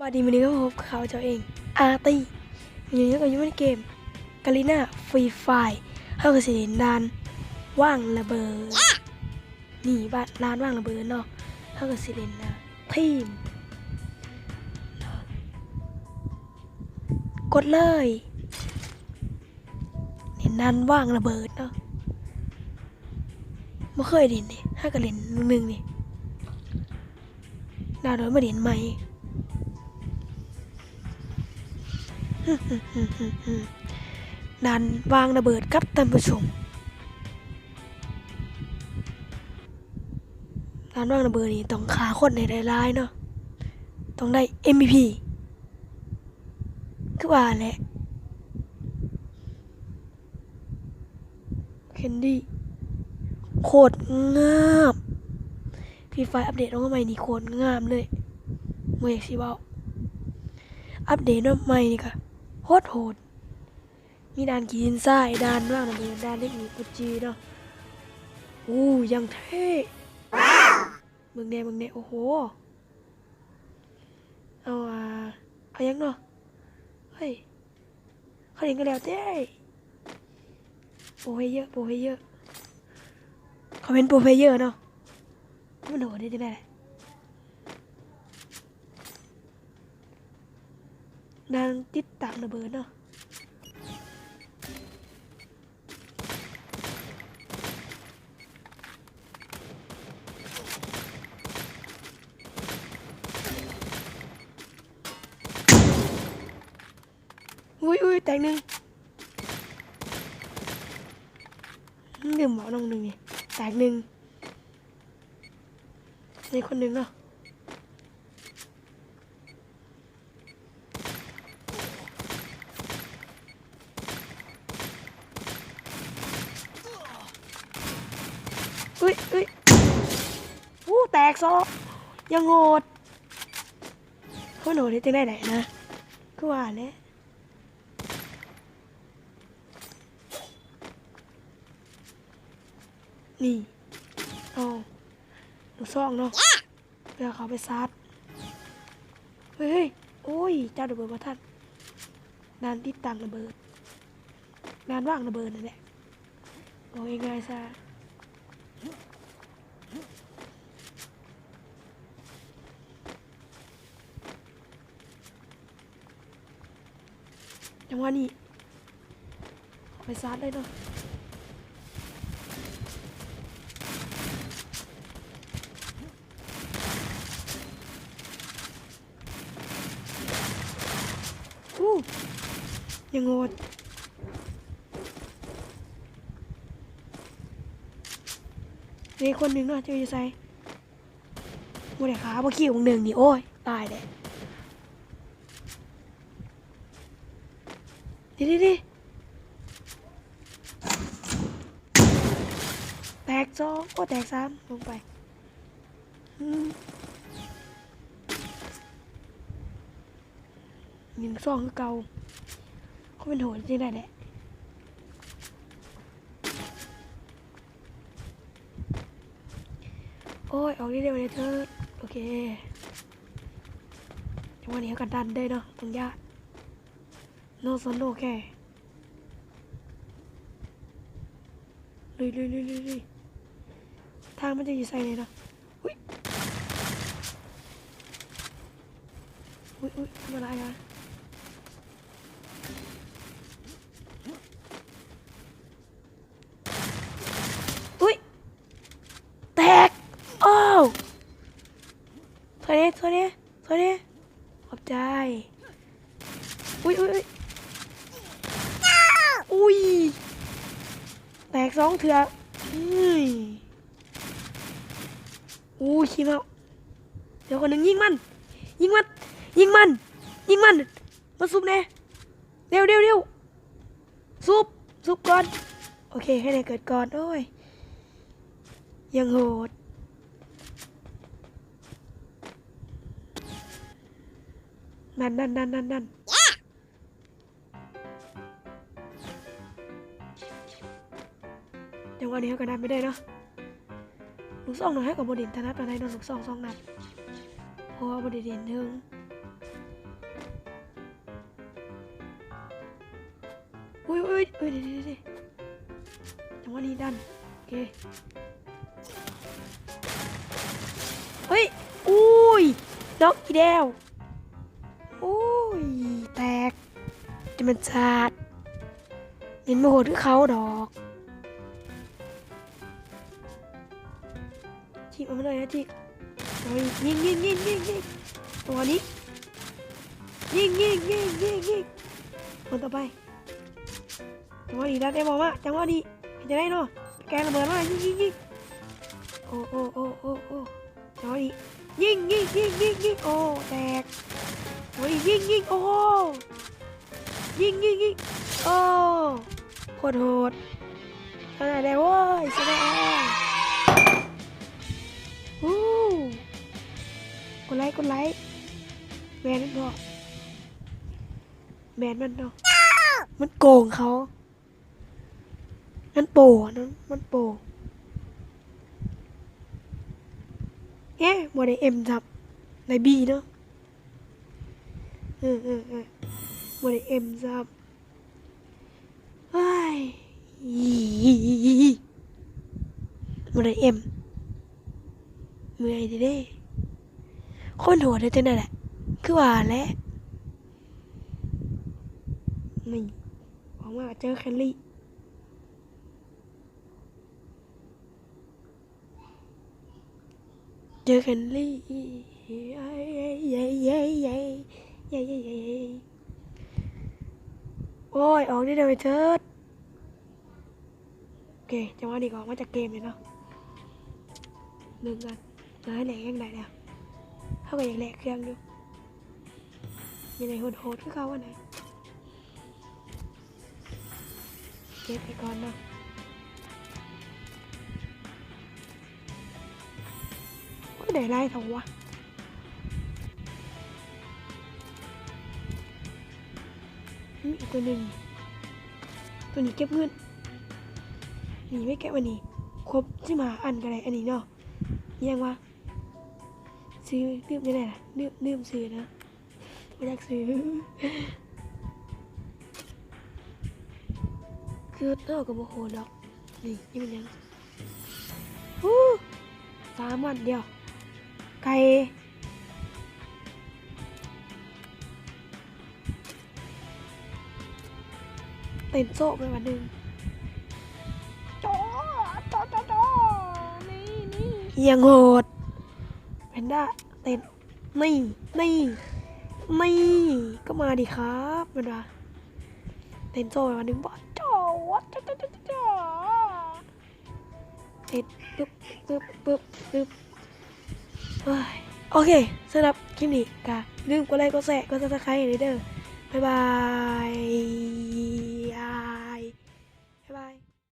บาดีมันนี้ก็พบเขาเจ้าเองอาร์ตี้มันนี้ก็อยู่ในเกมกาลิน่าฟรีไฟเฮาก็สิเห็นด่านว่างระเบิดนี่บ้านร้านว่างระเบิดเนาะเฮาก็สิเล่นนะทีมกดเลยเห็นด่านว่างระเบิดเนาะไม่เคยเล่นนี่เฮาก็เล่นนึงนี่ดาวโดนมาเล่นใหม่ด่านวางระเบิดกับท่านผู้ชมด่านวางระเบิดนี่ต้องฆ่าคนในหลายๆเนาะต้องได้ MVP คือว่าแหละเคนดี้โคตรงามฟรีไฟอัปเดตออกมาใหม่นี่โคตรงามเลยเมื่ออยากสิบอกอัปเดตมาใหม่นี่ค่ะโหดมีด่านขีดินทรายด่านว่างระเบิดด่านเล็กหนีกุจีเนาะยังเท่มึงเนี่ยโอ้โหเอายังเนาะเฮ้ยเขาเห็นกันแล้วเจ้โปรเพเยอร์เขาเป็นโปรเพเยอร์เนาะมันโหดได้จังไงด่านติดตั้งระเบิดเนาะอุ้ยแตกหนึ่งดื่มหมอน้องหนึ่งนี่แตกหนึ่งในคนหนึ่งเนาะอุ้ยแตกซอยังโหดเขาโหดได้จังได้ไหนนะก็ว่าเนี่ยนี่เอาลูกซองเนาะเพื่อเขาไปซัดเฮ้ยโอ้ยเจ้าระเบิดมาท่านนานติดตั้งระเบิดนานว่างระเบิดนั่นแหละเอาง่ายๆซะจังหวะนี้ไปซัดได้เนาะยังโงดนี่คนหนึ่งเนาะจะอยู่ใส่โมเดลขาพอขี้ของหนึ่งนี่โอ้ยตายเลยดิแตกสองแตกสามลงไปหนึ่งสองคือเก่าเขาเป็นโหดจริงได้แหละโอ้ยออกได้เร็วเลยเธอโอเคจังหวะนี้เขากันดันได้เนาะตรงยากโนซอนโนแค่ลุยทางมันจะอยู่ใส่เลยเนาะอุ้ยทำอะไรอ่ะอุ้ยแตกโอ้โทษเนี่ยขอบใจอุ้ยแตกสองเถื่อขี้เมาเดี๋ยวคนหนึ่งยิงมันมาซุบแน่เร็วซุบก่อนโอเคให้นายเกิดก่อนโอ้ยยังโหดนั่นจังหวะนี้เขาก็ดันไม่ได้เนาะลูกซองหน่อยให้กับบดินธนัดมาได้นอนลูกซองนัดเพราะว่าบดินถึง อุ้ยอุ้ยอุ้ยเดี๋ยวจังหวะนี้ดันโอเคเฮ้ยอุ้ยน็อกอีเดวอุ้ยแตกจะมันชาดเห็นโมโหที่เขาดอกจิกเอามาเลยนะจิกยิงตัวนี้ยิงคนต่อไปจังหวะดีดันได้บอลมาจังหวะดีจะได้เนาะแกระเบิดมายิงโอ้จังหวะดียิงโอ้แตกจังหวะดียิงโอ้ยิงโอ้โคตรโหดขนาดได้เว้ยชนะกดไลค์แบนมันเนาะมันโกงเขามันโปนั้นมันโปโมได้เอ็มจับในบีเนาะโมได้เอ็มจับเฮ้ยโมได้เอ็มเมื่อยดิเด้คนหัวได้จังนั่นแหละคือว่าแหละนี่หวังว่าเจอแคลรี่โอ้ยออกได้เลยเชิดโอเคจังหวะนี้ก็ออกมาจากเกมเลยเนาะหนึ่งกันจะให้แหลกยังไงเนี่ยเท่ากับยังแหลกเครื่องอยู่ยังไงโหดคือเขาวันไหนเก็บไปก่อนเนาะก็ได้ไล่ถงวะมีอีกตัวหนึ่งตัวนี้เก็บเงินนี่ไม่แกะวันนี้ครบที่มาอันกันเลยอันนี้เนาะยังวะซื้อลืมไม่ได้ละลืมซื้อนะไม่อยากซื้อคือเท่ากับโมโหดอกนี่มันยัง3 วันเดียวไก่เต้นโซ่ไปวันหนึ่งจ้อนี่ยังโหดแพนด้าเต้นนี่ก็มาดิครับมันว่าเต้นโซ่ไปวันหนึ่งบอกจ้อเต้นปึ๊บโอเคสำหรับคลิปนี้ก็ลืมกดไลค์กดแชร์กดซับสไครต์ให้เด้อบ๊ายบาย